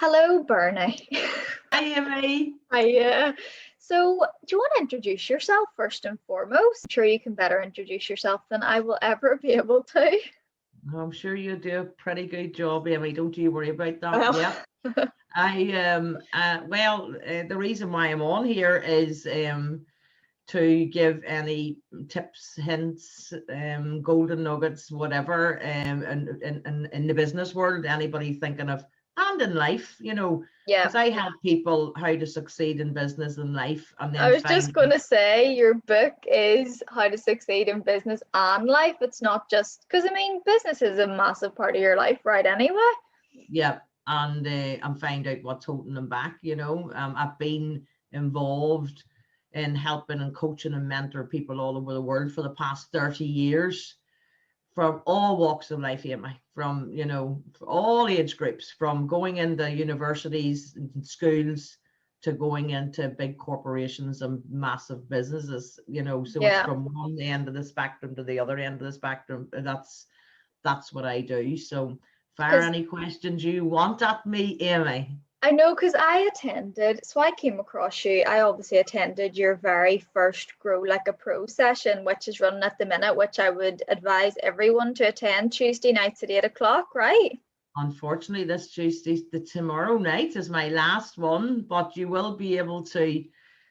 Hello, Bernie. Hi, Amy. Hi. So, do you want to introduce yourself first and foremost? I'm sure you can better introduce yourself than I will ever be able to. I'm sure you do a pretty good job, Amy. Don't you worry about that. Well, Yeah. The reason why I'm on here is to give any tips, hints, golden nuggets, whatever, in the business world, anybody thinking of, and in life, yeah, because I help people how to succeed in business and life, and I then was just find, going to say your book is How to Succeed in Business and Life. It's not just because, I mean, business is a massive part of your life, right? Anyway. yeah, and find out what's holding them back. I've been involved in helping and coaching and mentor people all over the world for the past 30 years, from all walks of life, Amy, from, for all age groups, from going into universities and schools to going into big corporations and massive businesses, so it's Yeah. from one end of the spectrum to the other end of the spectrum. And that's what I do. So fire Because any questions you want at me, Amy. I know, because I attended, so I came across you. I obviously attended your very first Grow Like a Pro session, which is running at the minute, which I would advise everyone to attend Tuesday nights at 8 o'clock, right? Unfortunately, this Tuesday, tomorrow night is my last one, but you will be able to,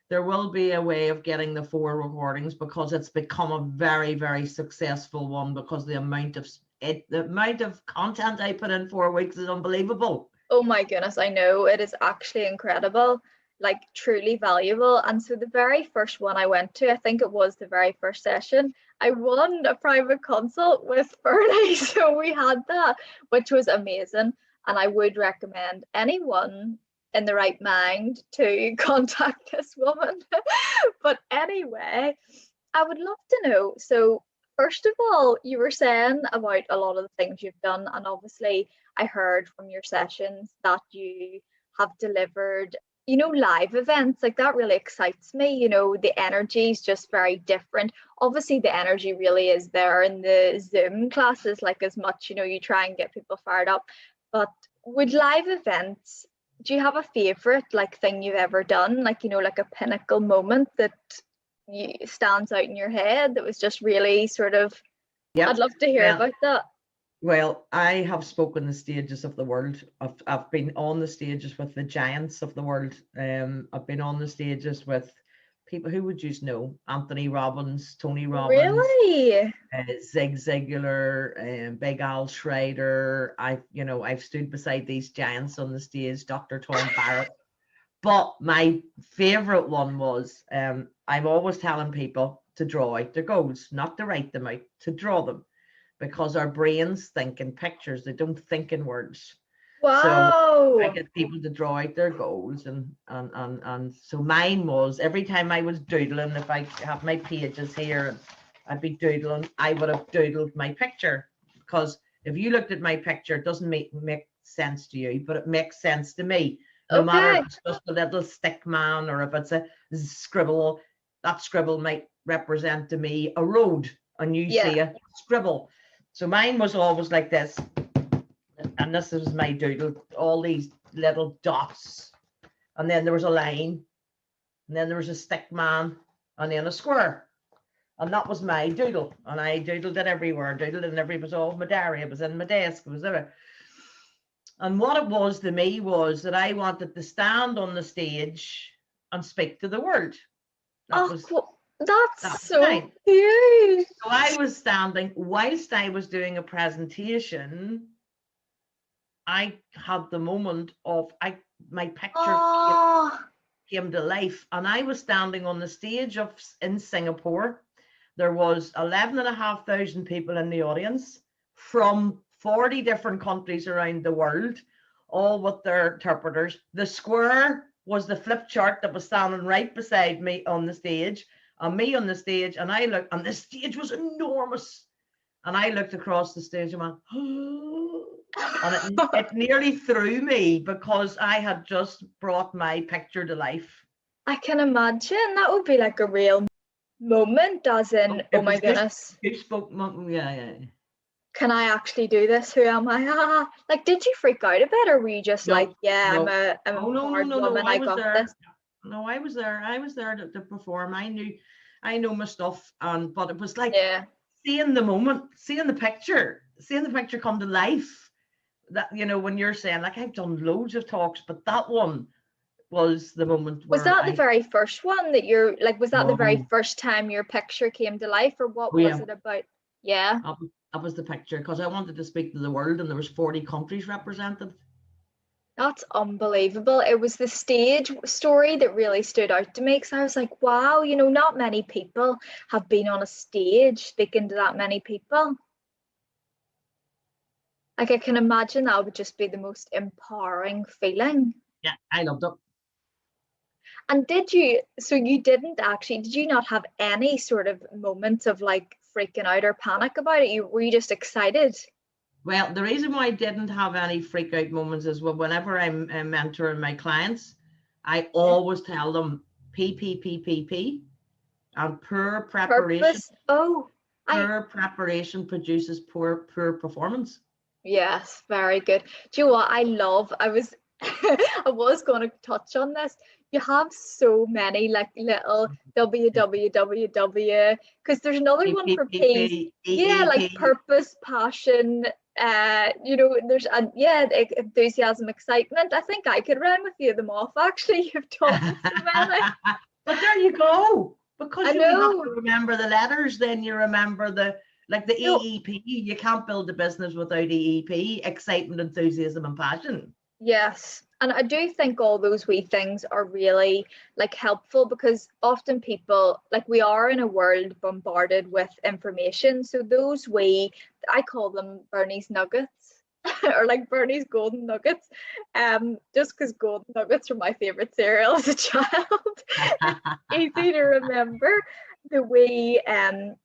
there will be a way of getting the 4 recordings, because it's become a very, very successful one, because the amount of content I put in 4 weeks is unbelievable. Oh my goodness, I know. It is actually incredible, like truly valuable. And so the very first one I went to, I think it was the very first session, I won a private consult with Bernie. So we had that, which was amazing. And I would recommend anyone in the right mind to contact this woman. But anyway, I would love to know. So, first of all, you were saying about a lot of the things you've done, and obviously, I heard from your sessions that you have delivered, live events. Like that really excites me. The energy is just very different. Obviously, the energy really is there in the Zoom classes, like as much, you try and get people fired up. But with live events, do you have a favorite like thing you've ever done? Like, like a pinnacle moment that stands out in your head that was just really sort of, I'd Yep. love to hear Well, about that. well, I have spoken the stages of the world. I've been on the stages with the giants of the world. I've been on the stages with people who would you know, Anthony Robbins, Tony Robbins, Really? Zig Ziglar, Big Al Schrader. I've stood beside these giants on the stage, Dr. Tom Barrett. But my favorite one was, I'm always telling people to draw out their goals, not to write them out, to draw them, because our brains think in pictures, they don't think in words. So I Wow. get people to draw out their goals, and so mine was, every time I was doodling, if I have my pages here, I'd be doodling, I would have doodled my picture, because if you looked at my picture, it doesn't make sense to you, but it makes sense to me. No matter if Okay. it's just a little stick man or if it's a scribble, that scribble might represent to me a road, and you Yeah. see a scribble. So mine was always like this, and this is my doodle, all these little dots, and then there was a line, and then there was a stick man, and then a square, and that was my doodle, and I doodled it everywhere, doodled it, and it was all my diary, it was in my desk, it was there. And what it was to me was that I wanted to stand on the stage and speak to the world. That Oh, was that's that was so mine. cute. So I was standing whilst I was doing a presentation. I had the moment of my picture Oh, came to life, and I was standing on the stage in Singapore. There was 11,500 people in the audience from 40 different countries around the world, all with their interpreters. The square was the flip chart that was standing right beside me on the stage, and me on the stage, and I looked, and the stage was enormous. And I looked across the stage and went, oh, and it nearly threw me, because I had just brought my picture to life. I can imagine that would be like a real moment, as in, oh It my was just goodness. goosebump. Yeah, yeah. can I actually do this? Who am I? Like, did you freak out a bit, or were you just like, No, yeah, I'm no. a Oh, no, no, empowered no, no. woman, I I was got there. this? No, I was there. I was there to perform. I know my stuff, and but it was like Yeah. seeing the moment, seeing the picture come to life. That, you know, when you're saying, like, I've done loads of talks, but that one was the moment Was where that the I, very first one that you're like, was that the very oh, first time your picture came to life, or what was yeah, it about? Yeah. that was the picture, because I wanted to speak to the world, and there was 40 countries represented. That's unbelievable. It was the stage story that really stood out to me, because I was like, wow, not many people have been on a stage speaking to that many people. Like, I can imagine that would just be the most empowering feeling. Yeah, I loved it. And so did you not have any sort of moments of like freaking out or panic about it? Were you just excited? Well, the reason why I didn't have any freak out moments is, well, whenever I'm mentoring my clients, I Yeah. always tell them PPPPP, and Purpose. Oh, I poor preparation produces poor performance. yes, very good. Do you know what I was I was going to touch on this. You have so many like little www, because there's another one for P's. PPPP, Yeah, like EEP. purpose, passion, there's enthusiasm, excitement. I think I could rhyme a few of them off actually. You've taught me so many. But there you go. I Because you have know. to remember the letters, then you remember the No, EEP. You can't build a business without EEP, excitement, enthusiasm, and passion. yes. And I do think all those wee things are really like helpful, because often people, like, we are in a world bombarded with information. So those I call them Bernie's nuggets or like Bernie's golden nuggets. Just because golden nuggets were my favorite cereal as a child. It's easy to remember the wee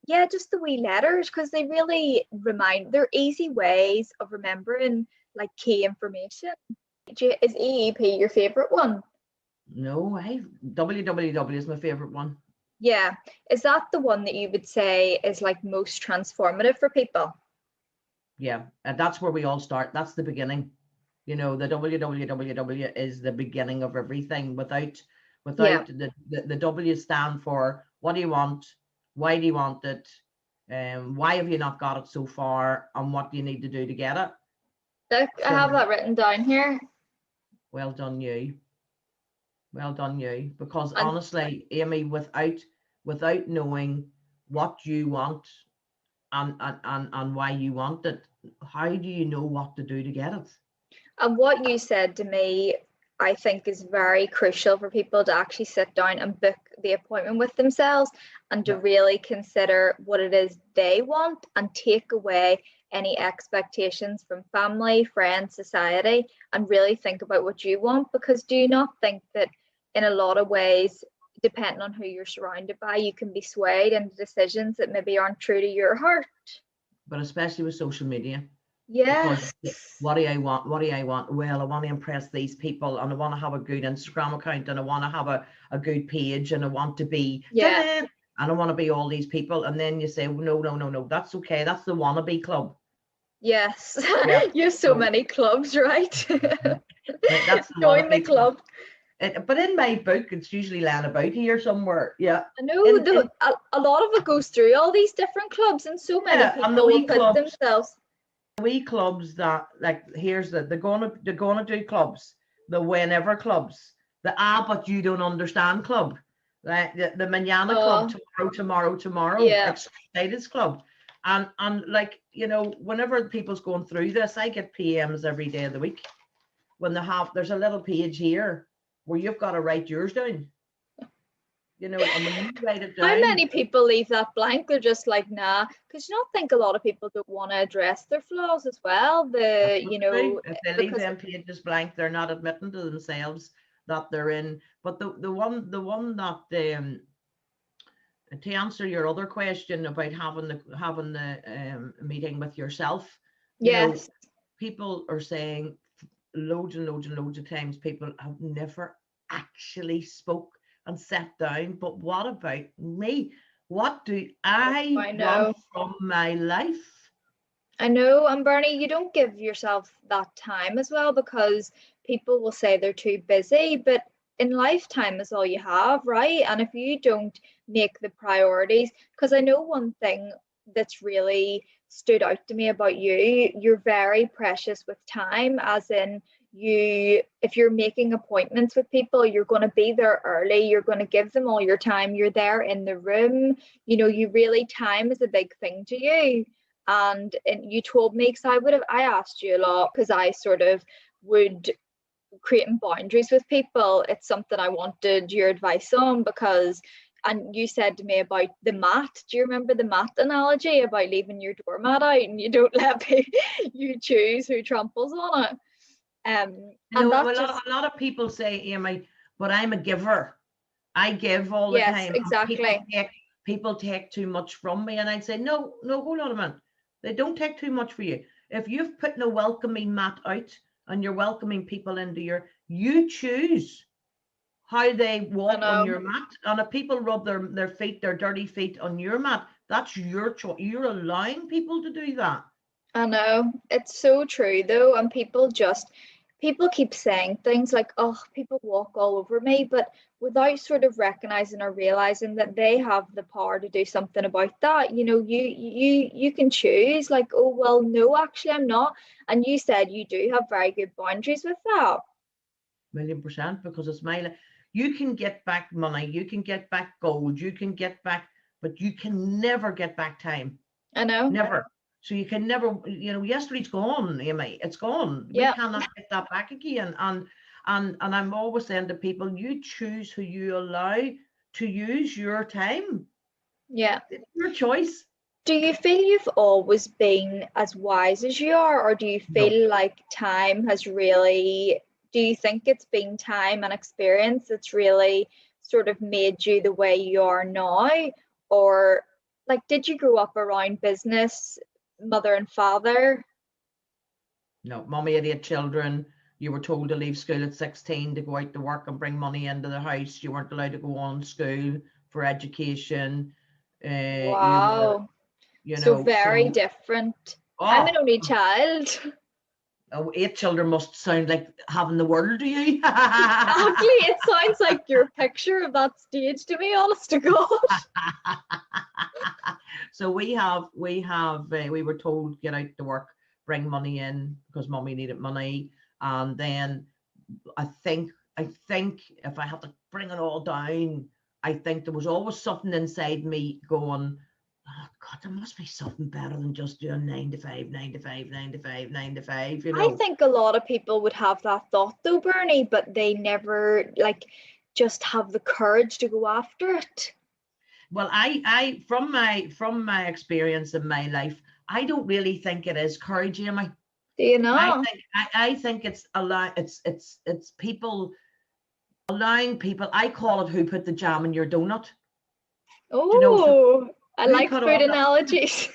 yeah, just the wee letters, because they're easy ways of remembering like key information. Is EEP your favorite one? No, WWW is my favorite one. Yeah. Is that the one that you would say is like most transformative for people? Yeah, and that's where we all start. That's the beginning. You know, the WWW is the beginning of everything. Yeah. Without the W stand for what do you want, why do you want it, why have you not got it so far, and what do you need to do to get it. Look, I So have that written down here. well done you. Well done you. Because And honestly, Amy, without knowing what you want and why you want it, how do you know what to do to get it? And what you said to me, I think, is very crucial for people to actually sit down and book the appointment with themselves, and to Yeah. really consider what it is they want, and take away any expectations from family, friends, society, and really think about what you want. Because do you not think that in a lot of ways, depending on who you're surrounded by, you can be swayed into decisions that maybe aren't true to your heart? But especially with social media, because Yes. what do I want? What do I want? Well, I want to impress these people, and I want to have a good Instagram account, and I want to have a good page, and I want to be, Yeah. and I want to be all these people. And then you say, well, no, no, no, no, that's okay. That's the wannabe club. Yes. Yeah. You have so So many clubs, right? that's the Join the wannabe club. club. But in my book, it's usually lying about here somewhere. Yeah. I know In a lot of it goes through all these different clubs, and so many yeah, and the people will wee put clubs. themselves. Wee clubs that, like, here's they're gonna do clubs, the whenever clubs, the but you don't understand club, like the manana club, Oh, tomorrow yeah. excited club. And like, whenever people's going through this, I get PMs every day of the week when there's a little page here where you've got to write yours down, and when you write it How down. many people leave that blank? They're just like, nah, because you don't think a lot of people don't want to address their flaws as well. That's what's true. If they leave Because them pages blank, they're not admitting to themselves that they're in. But the one that to answer your other question about having the meeting with yourself, yes, people are saying loads and loads and loads of times people have never actually spoke and sat down. But what about me? What do oh, I I want know. from my life? I know, and Bernie, you don't give yourself that time as well because people will say they're too busy, but in lifetime is all you have, right? And if you don't make the priorities, because I know one thing that's really stood out to me about you, you're very precious with time, as in you, if you're making appointments with people, you're going to be there early, you're going to give them all your time, you're there in the room, you really, time is a big thing to you. And you told me, because I asked you a lot because I sort of would, creating boundaries with people, it's something I wanted your advice on, because and you said to me about the mat. Do you remember the mat analogy about leaving your doormat out and you don't let you choose who tramples on it? And that just, a lot of people say, Amy, but I'm a giver. I give all the yes, time. exactly. People take too much from me. And I'd say, no, hold on a minute. They don't take too much for you. If you've put a welcoming mat out and you're welcoming people into you choose how they I walk on know. your mat. And if people rub their feet, their dirty feet on your mat, that's your choice. You're allowing people to do that. I know. It's so true though, and people keep saying things like, oh, people walk all over me, but without sort of recognizing or realizing that they have the power to do something about that. You can choose, like, oh well, no, actually I'm not. And you said you do have very good boundaries with that. 1,000,000%, because it's my life. You can get back money, you can get back gold, you can get back, but you can never get back time. I know. Never. So you can never, yesterday's gone, Amy. It's gone. We Yeah. cannot get that back again. And I'm always saying to people, you choose who you allow to use your time. Yeah. It's your choice. Do you feel you've always been as wise as you are, or do you No. feel like time has really, do you think it's been time and experience that's really sort of made you the way you are now? Or like, did you grow up around business, mother and father? No, mommy had 8 children. You were told to leave school at 16 to go out to work and bring money into the house. You weren't allowed to go on school for education. You were, Wow. So very so, different. I'm an oh, only child. oh, 8 children must sound like having the world to you. Exactly. It sounds like your picture of that stage to me, honest to God. So we were told, get out to work, bring money in, because mommy needed money. And then I think if I had to bring it all down, I think there was always something inside me going, oh God, there must be something better than just doing 9 to 5, 9 to 5, 9 to 5, 9 to 5. I think a lot of people would have that thought though, Bernie, but they never like just have the courage to go after it. Well, I from my experience in my life, I don't really think it is courage, Amy. Do you know? I think it's people allowing people. I call it, who put the jam in your donut. So Oh, I who like put food all that analogies.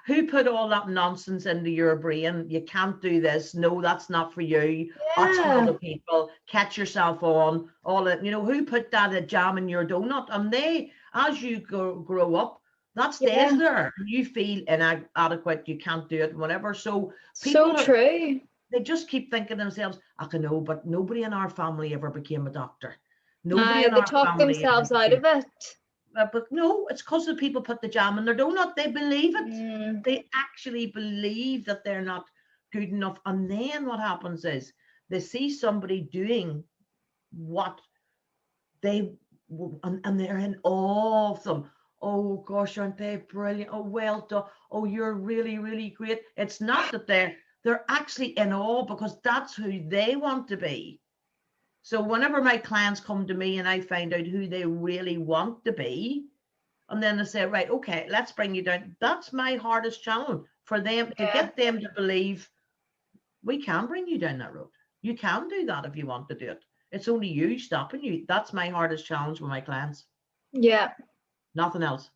who put all that nonsense into your brain? You can't do this. No, that's not for you. That's for Yeah, other people. Catch yourself on. All that, who put that jam in your donut? And they, as you grow up, that stays yeah, there. You feel inadequate, you can't do it, whatever. So so people true. they just keep thinking to themselves, I can know, but nobody in our family ever became a doctor. Nobody in They our talk family ever themselves out became. of it. But no, it's because the people put the jam in their donut. They believe it. Mm, They actually believe that they're not good enough. And then what happens is they see somebody doing what they, and they're in awe of them. Oh gosh, aren't they brilliant? Oh, well done. Oh, you're really, really great. It's not that they're actually in awe, because that's who they want to be. So whenever my clients come to me and I find out who they really want to be, and then they say, right, okay, let's bring you down. That's my hardest challenge, for them to yeah, get them to believe we can bring you down that road. You can do that if you want to do it. It's only you stopping you. That's my hardest challenge with my clients. yeah. Nothing else.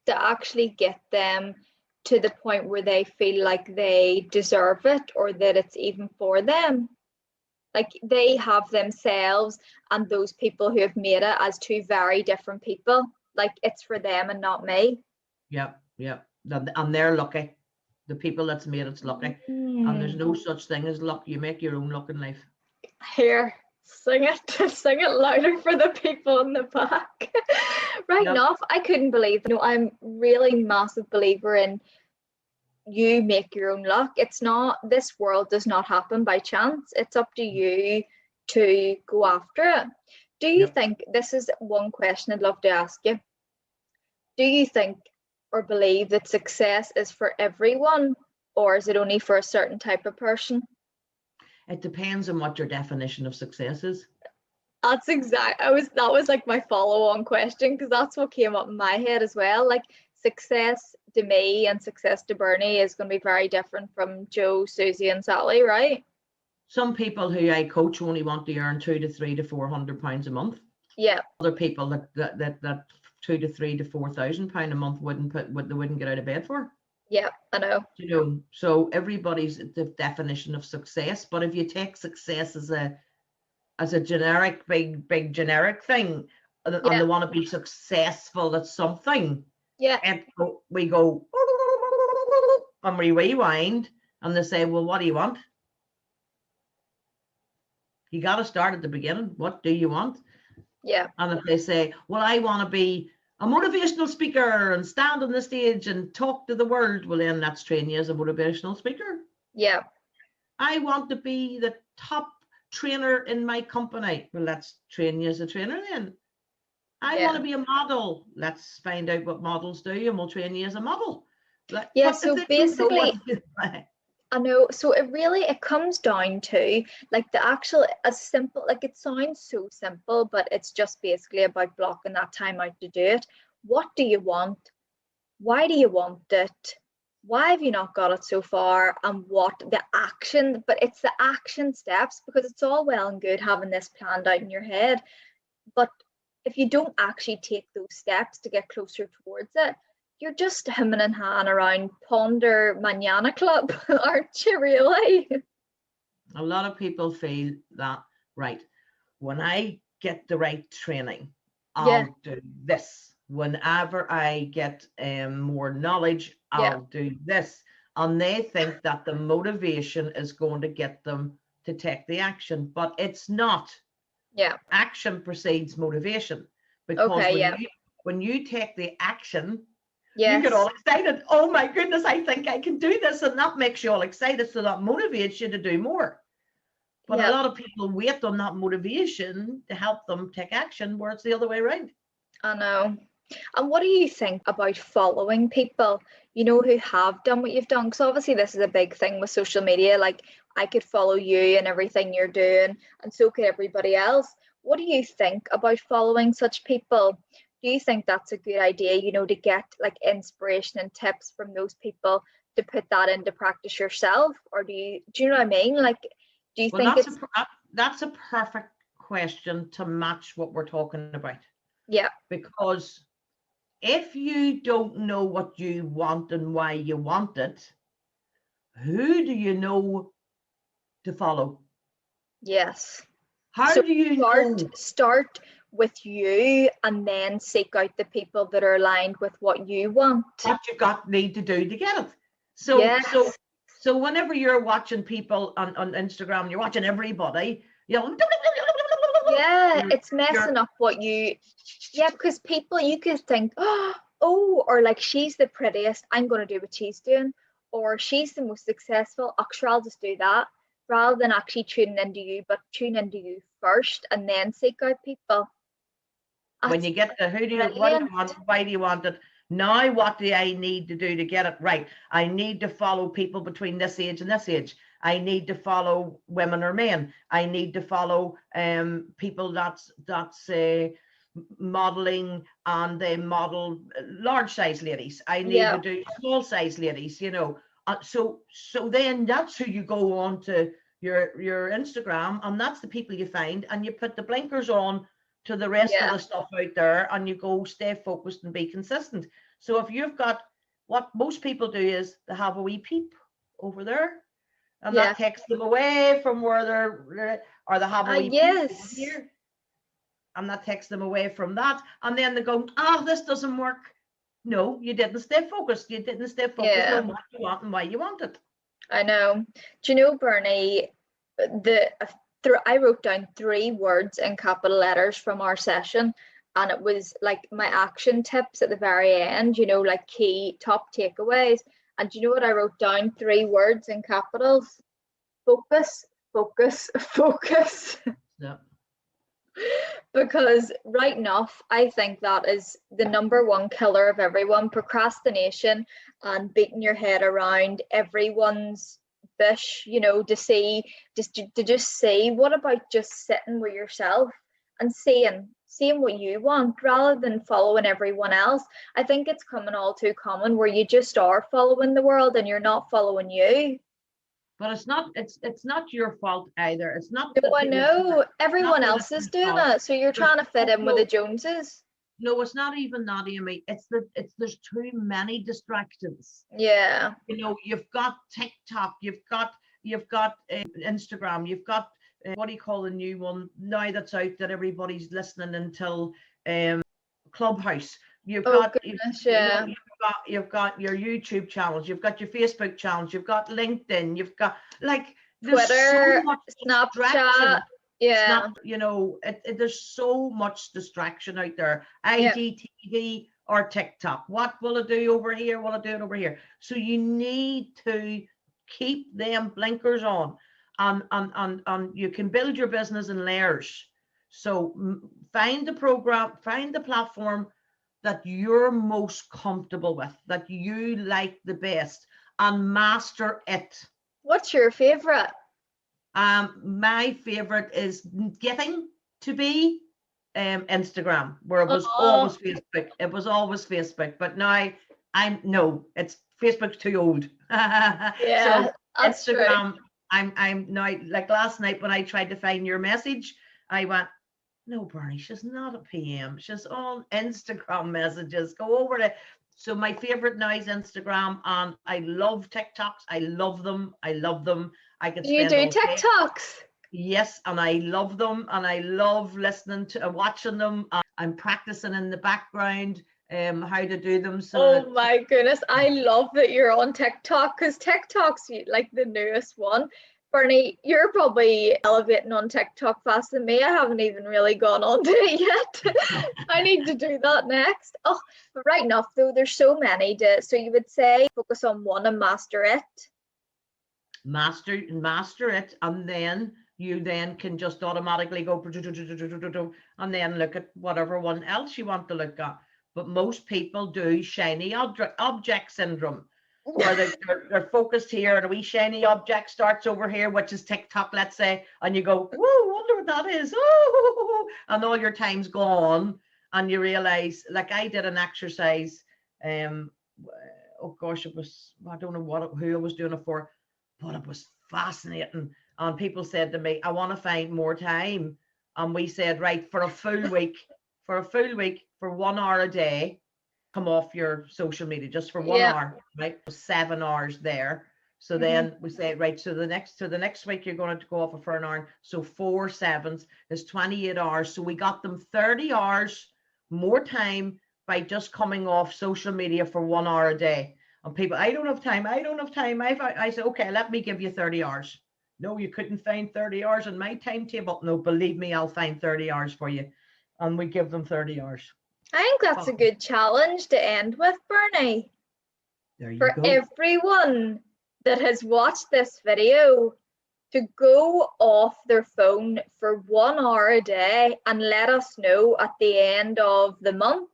To actually get them to the point where they feel like they deserve it or that it's even for them. Like they have themselves and those people who have made it as two very different people. Like it's for them and not me. Yep, yep. And they're lucky. The people that's made it's lucky. And there's no such thing as luck. You make your own luck in life. Here, sing it, sing it louder for the people in the back. Right Yep. enough, I couldn't believe, I'm really massive believer in you make your own luck. It's not, this world does not happen by chance. It's up to you to go after it. Do you Yep. think, this is one question I'd love to ask you, do you think or believe that success is for everyone, or is it only for a certain type of person? It depends on what your definition of success is. That's that was like my follow-on question, because that's what came up in my head as well. Like, success to me and success to Bernie is going to be very different from Joe, Susie, and Sally, right? Some people who I coach only want to earn £200 to £300 to £400 a month. Yeah. Other people that £2,000 to £3,000 to £4,000 a month wouldn't get out of bed for. Yeah, I know. You know, so everybody's the definition of success. But if you take success as a generic, big generic thing, and they want to be successful at something, and we go and we rewind, and they say, well, what do you want? You got to start at the beginning. What do you want? Yeah. And if they say, well, I want to be a motivational speaker and stand on the stage and talk to the world, well, then let's train you as a motivational speaker. Yeah. I want to be the top trainer in my company. Well, let's train you as a trainer then. I want to be a model. Let's find out what models do, and we'll train you as a model. Yeah, so basically, I know, so it comes down to like the actual, as simple, like it sounds so simple, but it's just basically about blocking that time out to do it. What do you want? Why do you want it? Why have you not got it so far? And what the action, but it's the action steps, because it's all well and good having this planned out in your head, but if you don't actually take those steps to get closer towards it, you're just hemming and hawing around Ponder Manana Club, aren't you really? A lot of people feel that, right, when I get the right training, I'll do this. Whenever I get more knowledge, I'll do this. And they think that the motivation is going to get them to take the action, but it's not. Yeah. Action precedes motivation, because when you take the action, you get all excited. Oh my goodness, I think I can do this. And that makes you all excited. So that motivates you to do more. But a lot of people wait on that motivation to help them take action, where it's the other way around. I know. And what do you think about following people, who have done what you've done? Because obviously this is a big thing with social media. Like, I could follow you and everything you're doing, and so could everybody else. What do you think about following such people? Do you think that's a good idea, to get like inspiration and tips from those people to put that into practice yourself? Or do you know what I mean? Like, do you think that's a perfect question to match what we're talking about? Yeah. Because if you don't know what you want and why you want it, who do you know to follow? Yes. How do you know? Start with you, and then seek out the people that are aligned with what you want. What you need to do to get it. So whenever you're watching people on Instagram, you're watching everybody, it's messing up what you. Yeah, because people, you could think, or like, she's the prettiest, I'm going to do what she's doing, or she's the most successful, sure, I'll just do that, rather than actually tuning into you, but tune into you first and then seek out people. When you get to what do you want, why do you want it, now what do I need to do to get it right? I need to follow people between this age and this age. I need to follow women or men. I need to follow people that's modeling, and they model large size ladies. I need to do small size ladies, so then that's who you go on to your Instagram, and that's the people you find, and you put the blinkers on to the rest of the stuff out there, and you go stay focused and be consistent. So if you've got, what most people do is they have a wee peep over there, and that takes them away from where they're, or they have a wee peep over here, and that takes them away from that, and then they go, this doesn't work. No, you didn't stay focused. You didn't stay focused Yeah, on what you want and why you want it. I know. Do you know, Bernie, I wrote down 3 words in capital letters from our session, and it was like my action tips at the very end, you know, like key top takeaways. And do you know what I wrote down? 3 words in capitals: focus, focus, focus. Yeah. Because right enough, I think that is the #1 killer of everyone: procrastination and beating your head around everyone's bush, you know, to just see. What about just sitting with yourself and seeing what you want rather than following everyone else? I think it's coming all too common where you just are following the world and you're not following you. But it's not your fault either. It's not No, the I know not everyone the else is listener's doing fault. it, so you're There's trying to fit in with the Joneses. no, it's not even that, Amy. There's too many distractions. Yeah. You know, you've got TikTok, you've got Instagram, you've got what do you call the new one now that's out that everybody's listening until Clubhouse. You've Oh got goodness, you know yeah. you've got your YouTube channels, you've got your Facebook channels, you've got LinkedIn, you've got like there's so Twitter, much Snapchat, distraction. yeah, Snap, you know, there's so much distraction out there. yeah. IGTV or TikTok. What will it do over here? Will it do it over here? So you need to keep them blinkers on, and you can build your business in layers. So find the program, find the platform that you're most comfortable with, that you like the best, and master it. What's your favorite? My favorite is getting to be Instagram, where it was Oh, always Facebook. It was always Facebook, but now I'm no, it's Facebook's too old. yeah, So that's true. Instagram, I'm now like last night when I tried to find your message, I went, no, Bernie, she's not a PM. She's on Instagram messages. Go over to. So my favorite now is Instagram, and I love TikToks. I love them. I love them. I could Do you spend do all day. TikToks? Yes, and I love them, and I love listening to watching them. I'm practicing in the background how to do them so Oh that my goodness, I love that you're on TikTok because TikTok's like the newest one. Bernie, you're probably elevating on TikTok faster than me. I haven't even really gone on to it yet. I need to do that next. Oh, but right enough though, there's so many so you would say focus on one and master it. master it, and then you then can just automatically go and then look at whatever one else you want to look at. But most people do shiny object syndrome, where they're focused here and a wee shiny object starts over here, which is TikTok, let's say, and you go, whoa, wonder what that is. Oh, and all your time's gone, and you realize, like I did an exercise, oh gosh, it was, I don't know who I was doing it for, but it was fascinating. And people said to me, I want to find more time. And we said, right, for a full week, for 1 hour a day, come off your social media just for one Yeah. hour, right? 7 hours there. So Mhm. then we say, right, so the next week you're going to go off for an hour. So 4 7s is 28 hours. So we got them 30 hours more time by just coming off social media for 1 hour a day. And people, I don't have time. I don't have time. I said, okay, let me give you 30 hours. No, you couldn't find 30 hours in my timetable. No, believe me, I'll find 30 hours for you. And we give them 30 hours. I think that's a good challenge to end with, Bernie. There you For go. everyone that has watched this video to go off their phone for 1 hour a day and let us know at the end of the month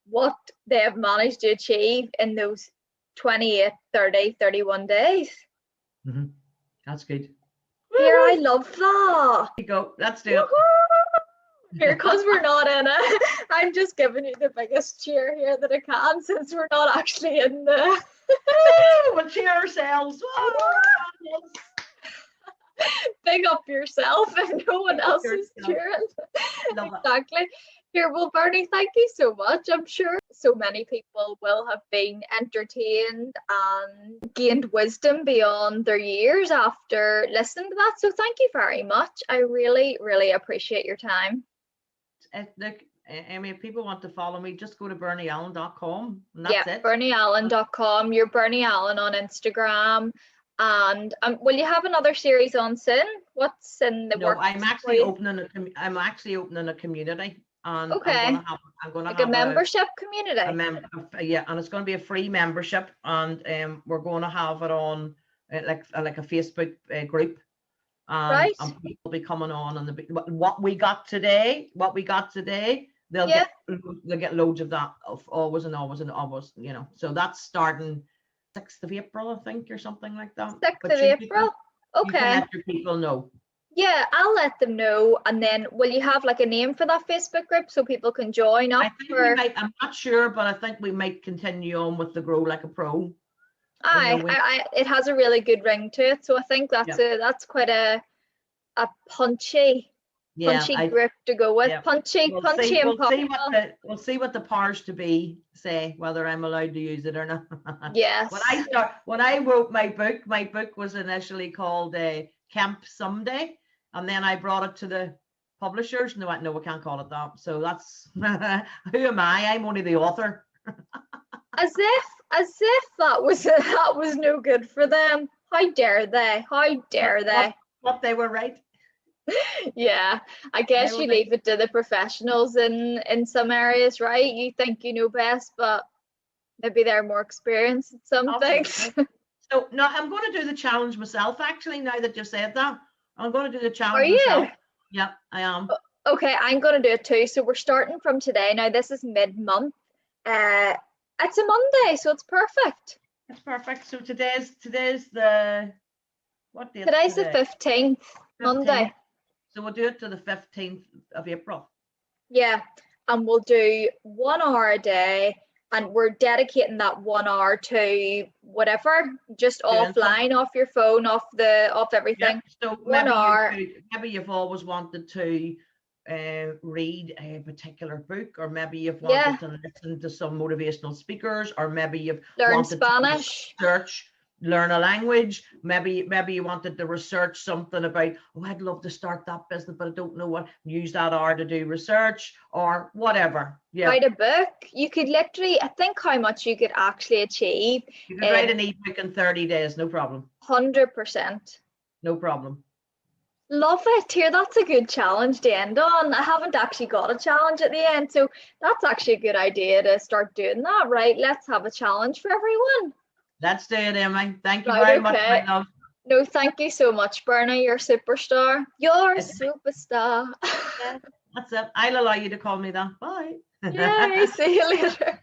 what they have managed to achieve in those 28, 30, 31 days. Mm-hmm. That's good. Here, I love that. There you go. Let's do it. Here, because we're not in it, I'm just giving you the biggest cheer here that I can since we're not actually in the. We'll cheer ourselves. Big up yourself and no one else is cheering. Exactly. Here, well, Bernie, thank you so much. I'm sure so many people will have been entertained and gained wisdom beyond their years after listening to that. So thank you very much. I really, really appreciate your time. Look, Amy, if people want to follow me, just go to bernieallen.com and Yeah, that's it. bernieallen.com. You're Bernie Allen on Instagram. And will you have another series on soon? What's in the No, works I'm for actually you? opening a community, and Okay, I'm gonna like a have membership a community. yeah, and it's going to be a free membership, and we're going to have it on like a Facebook group, and Right? people will be coming on, and what we got today, they'll Yeah, get loads of that, of always and always and always, so that's starting 6th of April, I think, or something like that. 6th But of April. you can Okay. let your people know. Yeah, I'll let them know. And then will you have like a name for that Facebook group so people can join up? I think we might, I'm not sure, but I think we might continue on with the Grow Like a Pro. It has a really good ring to it. So I think that's quite a punchy group to go with. Yeah. Punchy and powerful. We'll see what the powers to be say, whether I'm allowed to use it or not. Yes. When I wrote my book was initially called Camp Someday, and then I brought it to the publishers, and they went, no, we can't call it that. So that's who am I? I'm only the author. As if that was no good for them. How dare they? How dare they? What they were right. Yeah, I guess you leave it to the professionals in some areas, right? You think you know best, but maybe they're more experienced at some things. So no, I'm going to do the challenge myself. Actually, now that you've said that, I'm going to do the challenge Are you? myself. Yeah, I am. Okay, I'm going to do it too. So we're starting from today. Now this is mid-month. It's a Monday, so it's perfect. It's perfect. So today's the what date? Today's the 15th, Monday. So we'll do it to the 15th of April. Yeah, and we'll do 1 hour a day, and we're dedicating that 1 hour to whatever, just offline, off your phone, off everything. Yeah. So 1 hour. Maybe you've always wanted to read a particular book, or maybe you've wanted to listen to some motivational speakers, or maybe you've learn wanted Spanish, to learn a language. Maybe you wanted to research something about, I'd love to start that business, but I don't know what. Use that hour to do research or whatever. Yeah. Write a book. You could literally, I think how much you could actually achieve. You could write an ebook in 30 days, no problem. 100%. No problem. Love it. Here, that's a good challenge to end on. I haven't actually got a challenge at the end, so that's actually a good idea to start doing that, right? Let's have a challenge for everyone. Let's do it, Emily. Thank you very much, my love. No, thank you so much, Bernie. You're a superstar. You're a superstar. Yeah, that's it. I'll allow you to call me that. Bye. Yay, see you later.